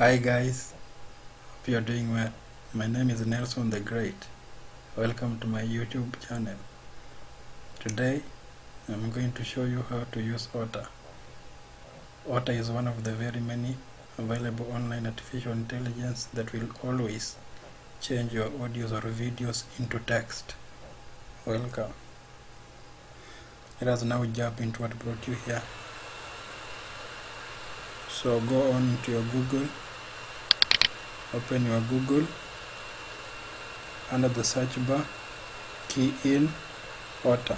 Hi guys, hope you're doing well. My name is Nelson the Great. Welcome to my YouTube channel. Today I'm going to show you how to use Otter. Otter is one of the very many available online artificial intelligence that will always change your audios or videos into text. Welcome. Let us now jump into what brought you here. So go on to your Google. Open your Google. Under the search bar, key in otter.com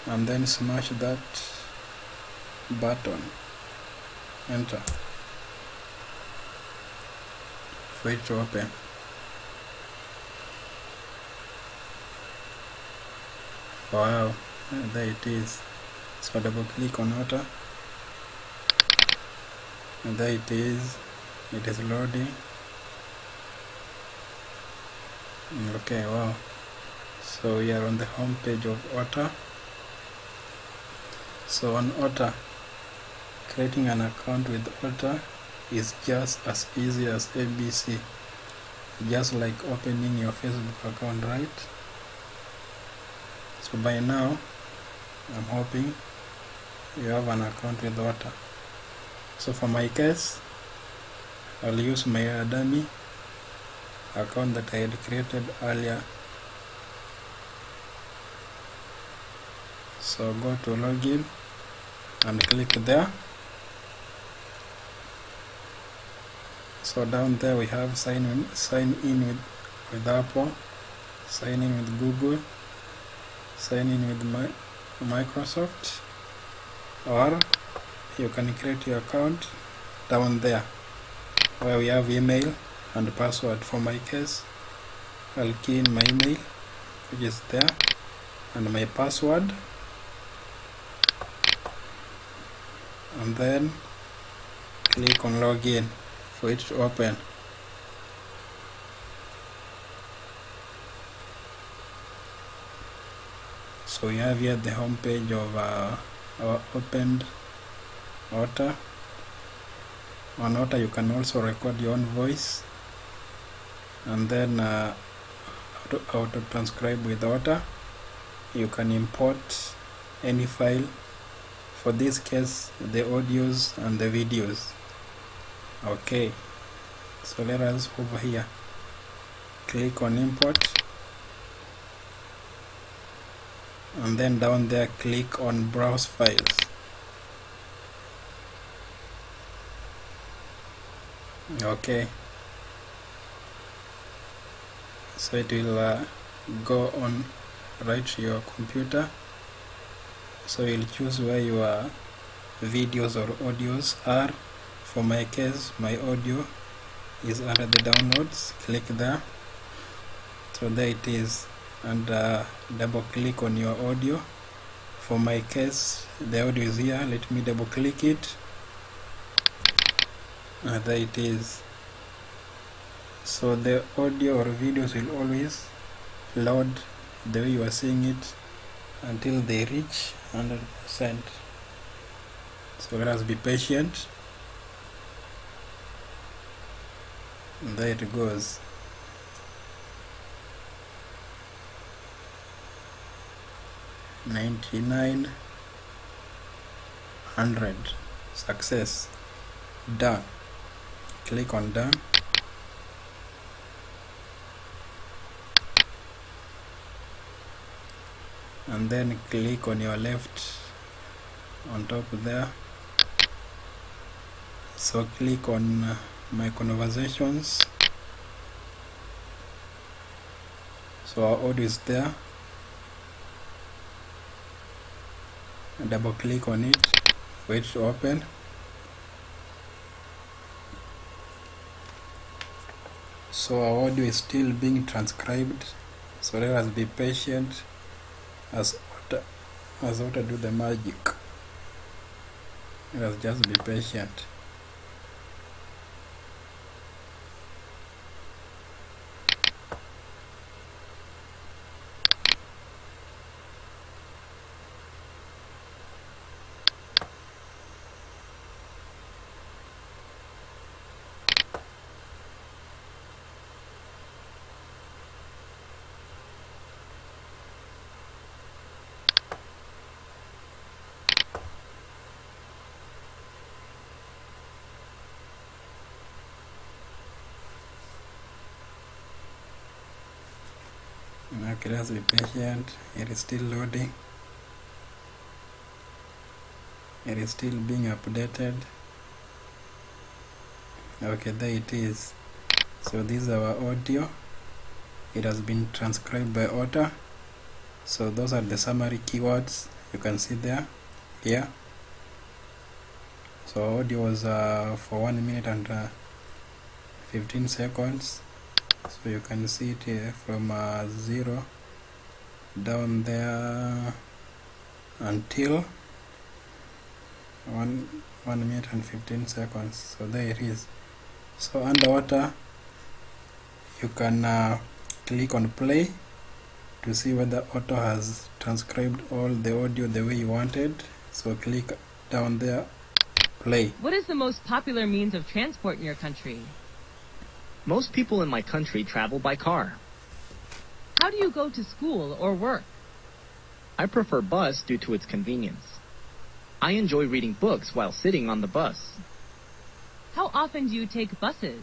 and then smash that button. Enter for it to open. Wow, there it is. So double click on Otter. And there it is loading. Okay, wow. So we are on the home page of Otter. So on Otter, creating an account with Otter is just as easy as ABC. Just like opening your Facebook account, right? So by now, I'm hoping you have an account with Otter. So for my case, I'll use my dummy account that I had created earlier. So go to login and click there. So down there we have sign in with Apple, sign in with Google, sign in with Microsoft, or you can create your account down there where we have email and password. For my case, I'll key in my email, which is there, and my password, and then click on login for it to open. So we have here the home page of our opened Otter. On Otter you can also record your own voice and then auto transcribe with Otter. You can import any file, for this case the audios and the videos. Okay, so let us over here, click on import, and then down there click on browse files. Okay, so it will go on right to your computer. So you'll choose where your videos or audios are. For my case, my audio is under the downloads. Click there. So there it is, and double click on your audio. For my case, the audio is here. Let me double click it. There it is. So the audio or videos will always load the way you are seeing it until they reach 100%. So let us be patient. And there it goes. $99, $100, success, done. Click on done. And then click on your left on top there. So click on my conversations. So our audio is there. Double click on it for it to open. So our audio is still being transcribed. So let us be patient as Otter do the magic. Let us just be patient. Okay, let's be patient. It is still loading. It is still being updated. Okay, there it is. So this is our audio. It has been transcribed by Otter. So those are the summary keywords you can see there, here. So audio was for 1 minute and 15 seconds. So you can see it from 0 down there until 1 minute and 15 seconds. So there it is. So underwater, you can click on play to see whether Otter has transcribed all the audio the way you wanted. So click down there, play. What is the most popular means of transport in your country? Most people in my country travel by car. How do you go to school or work? I prefer bus due to its convenience. I enjoy reading books while sitting on the bus. How often do you take buses?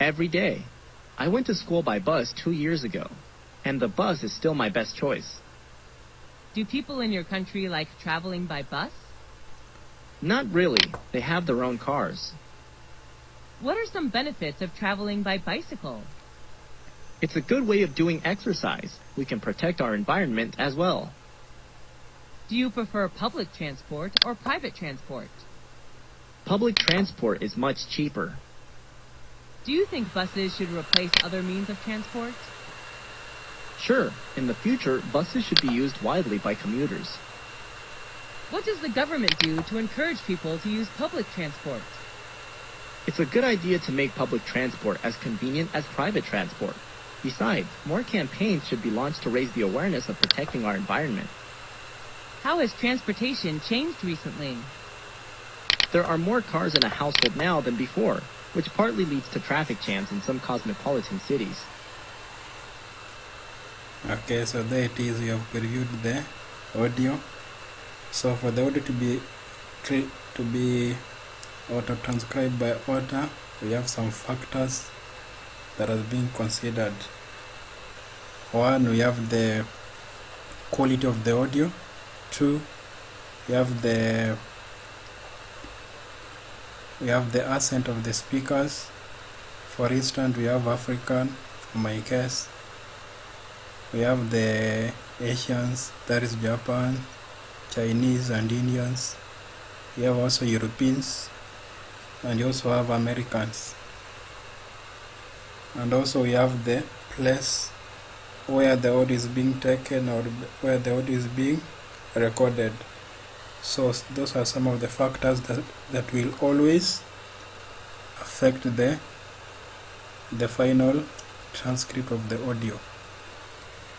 Every day. I went to school by bus 2 years ago, and the bus is still my best choice. Do people in your country like traveling by bus? Not really. They have their own cars. What are some benefits of traveling by bicycle? It's a good way of doing exercise. We can protect our environment as well. Do you prefer public transport or private transport? Public transport is much cheaper. Do you think buses should replace other means of transport? Sure, in the future, buses should be used widely by commuters. What does the government do to encourage people to use public transport? It's a good idea to make public transport as convenient as private transport. Besides, more campaigns should be launched to raise the awareness of protecting our environment. How has transportation changed recently? There are more cars in a household now than before, which partly leads to traffic jams in some cosmopolitan cities. Okay, so there it is. You have previewed the audio. So for the audio to be auto-transcribed by Otter, we have some factors that are being considered. One, we have the quality of the audio. Two, we have the accent of the speakers. For instance, we have African, for my case. We have the Asians, that is Japan, Chinese and Indians. We have also Europeans, and you also have Americans. And also we have the place where the audio is being taken or where the audio is being recorded. So those are some of the factors that will always affect the final transcript of the audio.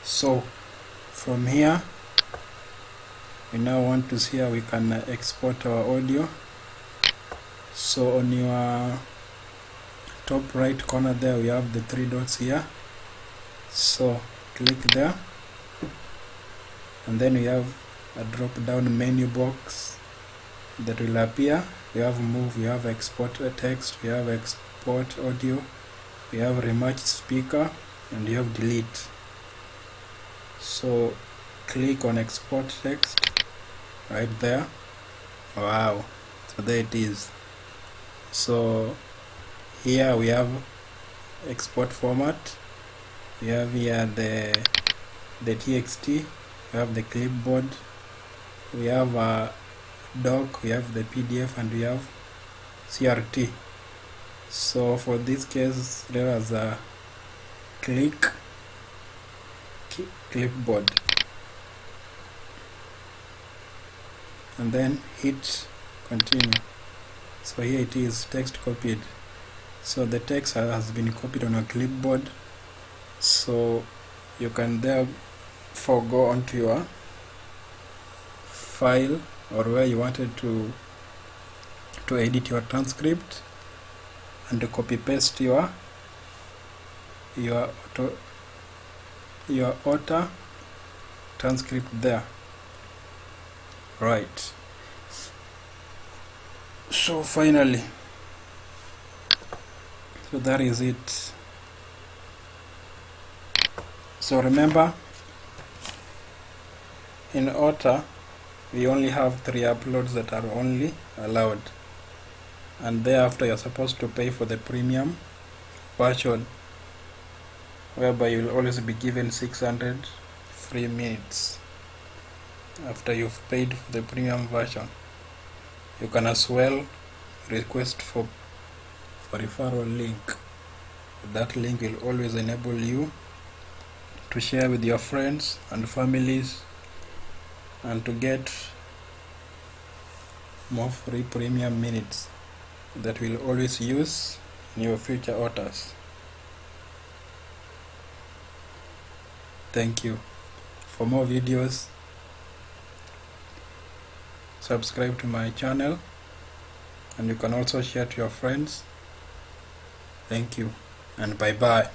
So from here, we now want to see how we can export our audio. So on your top right corner there, we have the 3 dots here. So click there, and then we have a drop down menu box that will appear. We have move, we have export text, we have export audio, we have rematch speaker, and you have delete. So click on export text right there. Wow, so there it is. So here we have export format. We have here the txt, we have the clipboard, we have a doc, we have the PDF, and we have CRT. So for this case, let us click clipboard and then hit continue. So here it is, text copied. So the text has been copied on a clipboard. So you can therefore go onto your file or where you wanted to edit your transcript and to copy paste your Otter transcript there. Right. So finally, so that is it. So remember, in Otter we only have 3 uploads that are only allowed, and thereafter you're supposed to pay for the premium version, whereby you'll always be given 600 free minutes. After you've paid for the premium version, you can as well request for referral link. That link will always enable you to share with your friends and families and to get more free premium minutes that we'll always use in your future Otters. Thank you. For more videos, subscribe to my channel, and you can also share to your friends. Thank you, and bye bye.